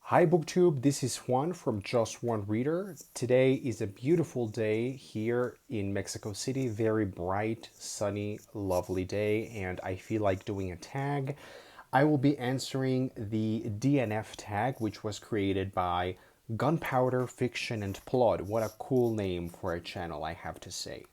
Hi Booktube, this is Juan from Just One Reader. Today is a beautiful day here in Mexico City. Very bright, sunny, lovely day, and I feel like doing a tag. I will be answering the DNF tag, which was created by Gunpowder Fiction and Plot. What a cool name for a channel, I have to say.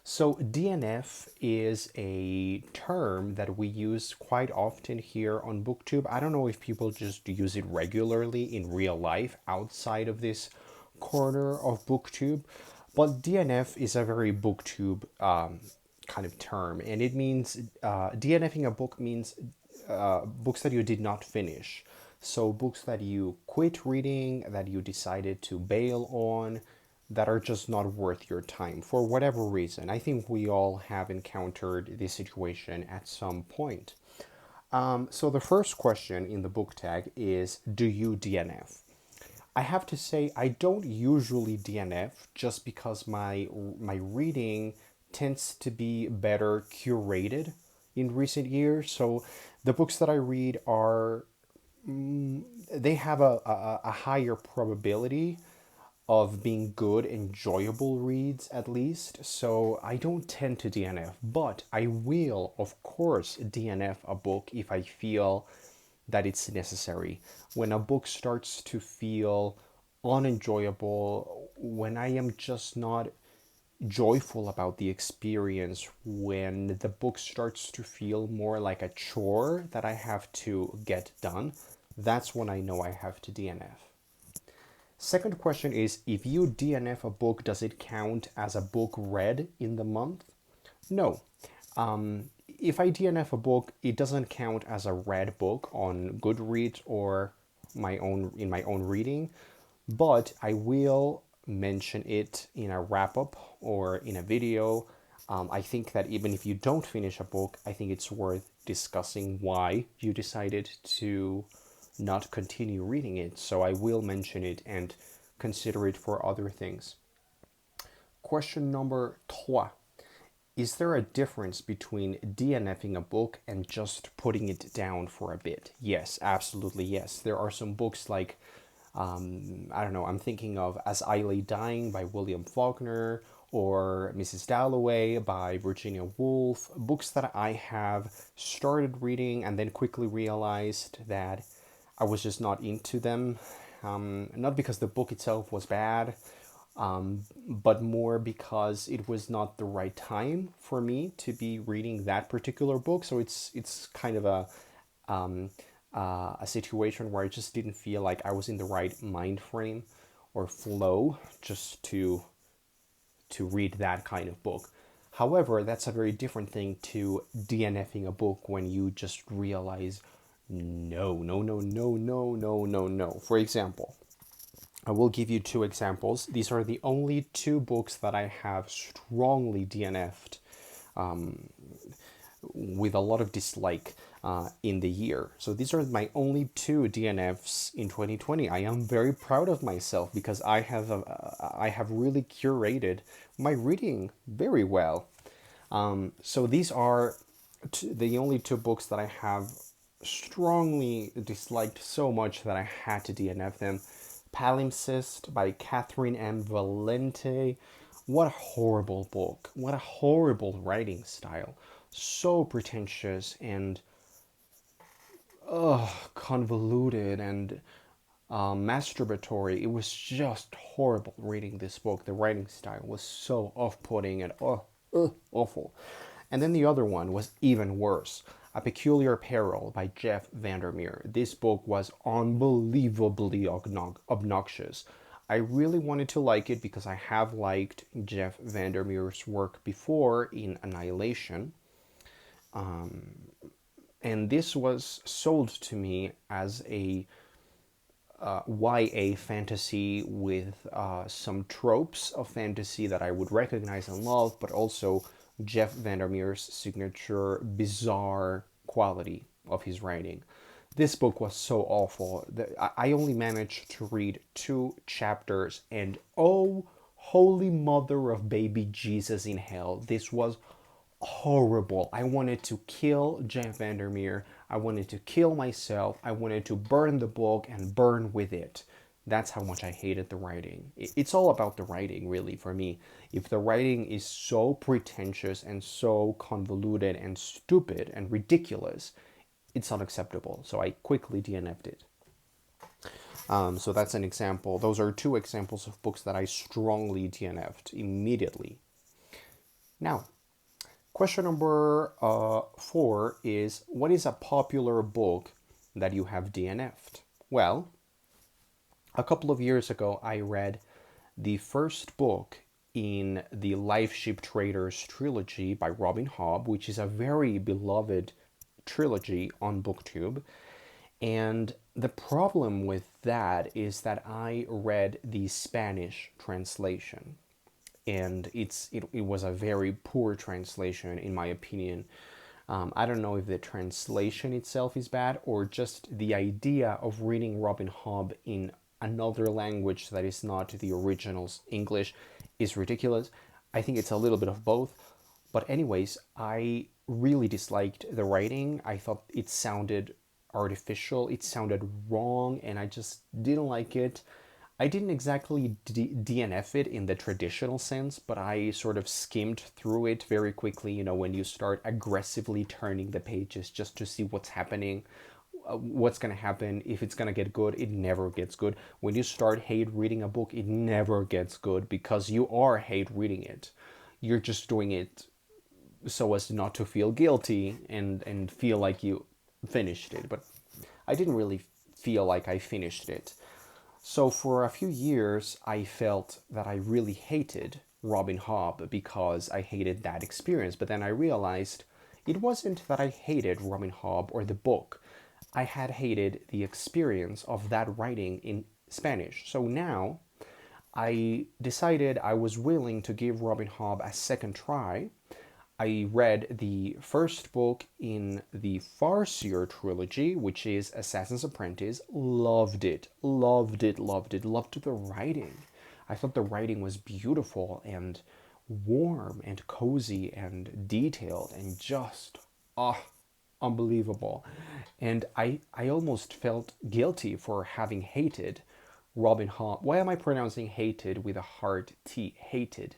So DNF is a term that we use quite often here on BookTube. I don't know if people just use it regularly in real life outside of this corner of BookTube, but DNF is a very BookTube kind of term, and it means DNFing a book means books that you did not finish. So books that you quit reading, that you decided to bail on, that are just not worth your time for whatever reason. I think we all have encountered this situation at some point. So the first question in the book tag is, do you DNF? I have to say I don't usually DNF just because my reading tends to be better curated in recent years. So the books that I read are they have a higher probability of being good, enjoyable reads at least. So I don't tend to DNF, but I will, of course, DNF a book if I feel that it's necessary. When a book starts to feel unenjoyable, when I am just not joyful about the experience, when the book starts to feel more like a chore that I have to get done, that's when I know I have to DNF. Second question is, if you DNF a book, does it count as a book read in the month? No. If I DNF a book, it doesn't count as a read book on Goodreads or my own reading, but I will mention it in a wrap up or in a video. I think that even if you don't finish a book, I think it's worth discussing why you decided to not continue reading it. So I will mention it and consider it for other things. Question number 3. Is there a difference between DNFing a book and just putting it down for a bit? Yes, absolutely yes. There are some books like, I don't know, I'm thinking of As I Lay Dying by William Faulkner or Mrs. Dalloway by Virginia Woolf, books that I have started reading and then quickly realized that I was just not into them. Not because the book itself was bad, but more because it was not the right time for me to be reading that particular book. So it's kind of a situation where I just didn't feel like I was in the right mind frame or flow just to read that kind of book. However, that's a very different thing to DNFing a book when you just realize no, no, no, no, no, no, no, no. For example, I will give you two examples. These are the only two books that I have strongly DNF'd with a lot of dislike in the year. So these are my only two DNFs in 2020. I am very proud of myself because I have really curated my reading very well. So these are the only two books that I have strongly disliked so much that I had to DNF them. Palimpsest by Catherine M. Valente. What a horrible book. What a horrible writing style. So pretentious and convoluted and masturbatory. It was just horrible reading this book. The writing style was so off-putting and awful. And then the other one was even worse. A Peculiar Peril by Jeff Vandermeer. This book was unbelievably obnoxious. I really wanted to like it because I have liked Jeff Vandermeer's work before in Annihilation. And this was sold to me as a YA fantasy with some tropes of fantasy that I would recognize and love, but also Jeff Vandermeer's signature bizarre quality of his writing. This book was so awful that I only managed to read 2 chapters, and oh, holy mother of baby Jesus in hell, this was horrible. I wanted to kill Jeff Vandermeer. I wanted to kill myself. I wanted to burn the book and burn with it. That's how much I hated the writing. It's all about the writing, really, for me. If the writing is so pretentious and so convoluted and stupid and ridiculous, it's unacceptable. So I quickly DNF'd it. So that's an example. Those are two examples of books that I strongly DNF'd immediately. Now, question number 4 is, what is a popular book that you have DNF'd? Well, a couple of years ago, I read the first book in the Life Ship Traders trilogy by Robin Hobb, which is a very beloved trilogy on BookTube. And the problem with that is that I read the Spanish translation. And it was a very poor translation, in my opinion. I don't know if the translation itself is bad or just the idea of reading Robin Hobb in another language that is not the original's English is ridiculous. I think it's a little bit of both. But anyways, I really disliked the writing. I thought it sounded artificial, it sounded wrong, and I just didn't like it. I didn't exactly DNF it in the traditional sense, but I sort of skimmed through it very quickly, when you start aggressively turning the pages just to see what's happening, what's going to happen, if it's going to get good. It never gets good. When you start hate reading a book, it never gets good because you are hate reading it. You're just doing it so as not to feel guilty and feel like you finished it. But I didn't really feel like I finished it. So for a few years, I felt that I really hated Robin Hobb because I hated that experience. But then I realized it wasn't that I hated Robin Hobb or the book. I had hated the experience of that writing in Spanish. So now I decided I was willing to give Robin Hobb a second try. I read the first book in the Farseer trilogy, which is Assassin's Apprentice. Loved it, loved it, loved it, loved the writing. I thought the writing was beautiful and warm and cozy and detailed and just, unbelievable. And I almost felt guilty for having hated Robin Hobb. Why am I pronouncing hated with a hard T? Hated.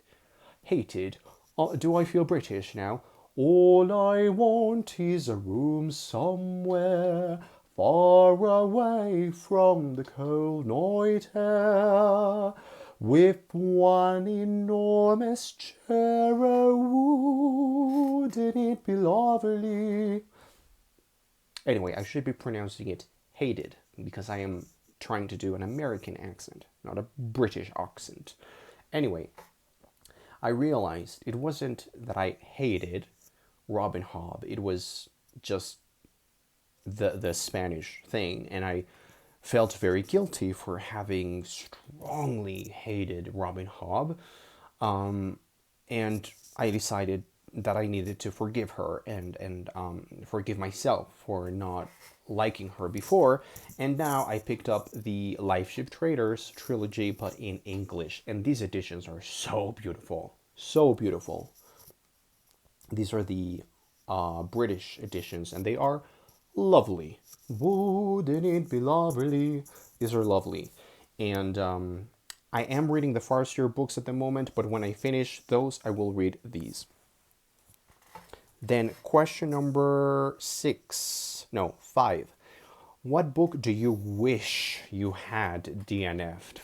Hated. Do I feel British now? All I want is a room somewhere far away from the cold night air, with one enormous chair. Oh, wouldn't it be lovely? Anyway, I should be pronouncing it hated because I am trying to do an American accent, not a British accent. Anyway, I realized it wasn't that I hated Robin Hobb. It was just the Spanish thing. And I felt very guilty for having strongly hated Robin Hobb. And I decided that I needed to forgive her and forgive myself for not liking her before. And now I picked up the Life Ship Traders trilogy, but in English. And these editions are so beautiful. So beautiful. These are the British editions, and they are lovely. Wouldn't it be lovely? These are lovely. And I am reading the Farseer books at the moment, but when I finish those, I will read these. Then question number 5. What book do you wish you had DNF'd?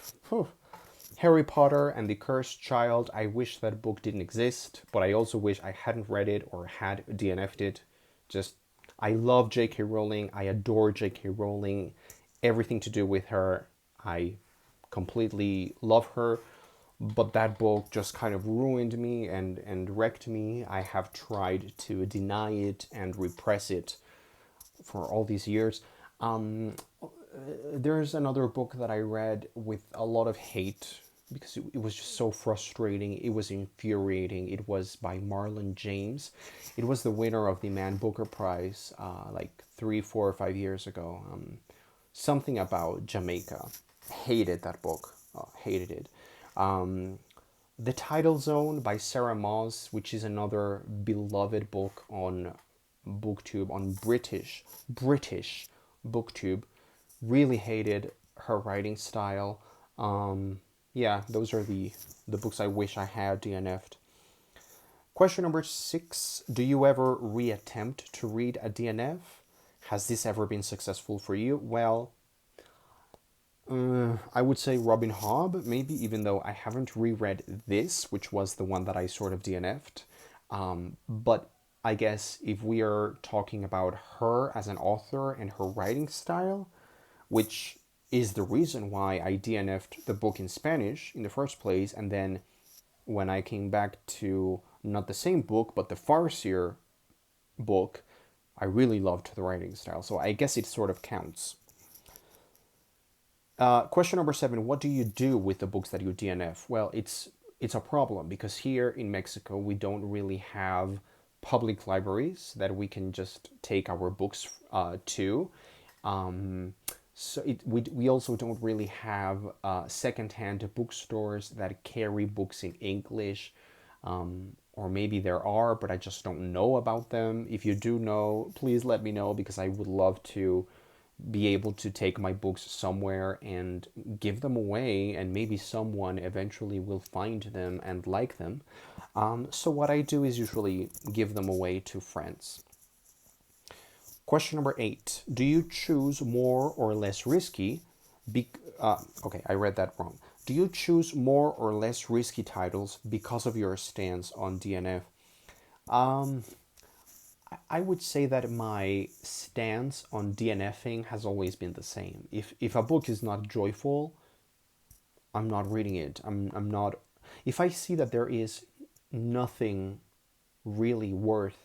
Harry Potter and the Cursed Child. I wish that book didn't exist, but I also wish I hadn't read it or had DNF'd it. I love J.K. Rowling. I adore J.K. Rowling. Everything to do with her, I completely love her. But that book just kind of ruined me and wrecked me. I have tried to deny it and repress it for all these years. There's another book that I read with a lot of hate because it was just so frustrating. It was infuriating. It was by Marlon James. It was the winner of the Man Booker Prize like 3, 4, or 5 years ago. Something about Jamaica. Hated that book. Hated it. The Tidal Zone by Sarah Moss, which is another beloved book on booktube, on British booktube. Really hated her writing style. Yeah, those are the books I wish I had DNF'd. Question number 6. Do you ever reattempt to read a DNF? Has this ever been successful for you? Well, I would say Robin Hobb, maybe, even though I haven't reread this, which was the one that I sort of DNF'd. But I guess if we are talking about her as an author and her writing style, which is the reason why I DNF'd the book in Spanish in the first place, and then when I came back to not the same book, but the Farsier book, I really loved the writing style. So I guess it sort of counts. Question number 7. What do you do with the books that you DNF? Well, it's a problem because here in Mexico we don't really have public libraries that we can just take our books to. So we also don't really have secondhand bookstores that carry books in English. Or maybe there are, but I just don't know about them. If you do know, please let me know, because I would love to be able to take my books somewhere and give them away, and maybe someone eventually will find them and like them. So what I do is usually give them away to friends. Question number 8. Do you choose more or less risky? Okay, I read that wrong. Do you choose more or less risky titles because of your stance on DNF? I would say that my stance on DNFing has always been the same. If a book is not joyful, I'm not reading it. I'm not. If I see that there is nothing really worth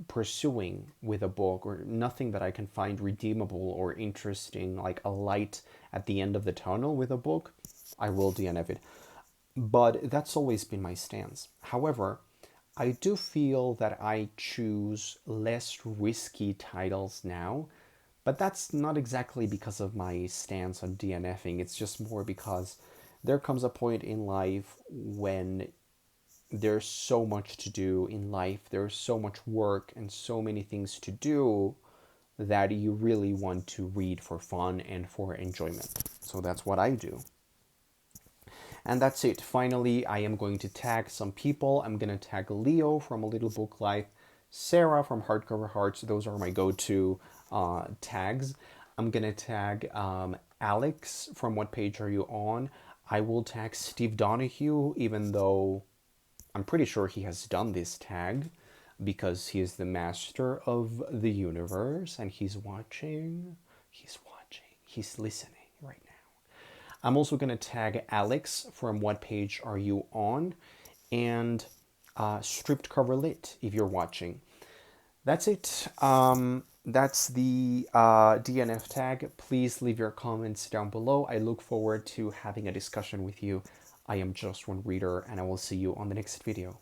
pursuing with a book, or nothing that I can find redeemable or interesting, like a light at the end of the tunnel with a book, I will DNF it. But that's always been my stance. However, I do feel that I choose less risky titles now, but that's not exactly because of my stance on DNFing. It's just more because there comes a point in life when there's so much to do in life, there's so much work and so many things to do, that you really want to read for fun and for enjoyment. So that's what I do. And that's it. Finally, I am going to tag some people. I'm going to tag Leo from A Little Book Life, Sarah from Hardcover Hearts. Those are my go-to tags. I'm going to tag Alex from What Page Are You On? I will tag Steve Donahue, even though I'm pretty sure he has done this tag, because he is the master of the universe and he's watching, he's listening right now. I'm also going to tag Alex from What Page Are You On? And Stripped Cover Lit if you're watching. That's it. That's the DNF tag. Please leave your comments down below. I look forward to having a discussion with you. I am Just One Reader, and I will see you on the next video.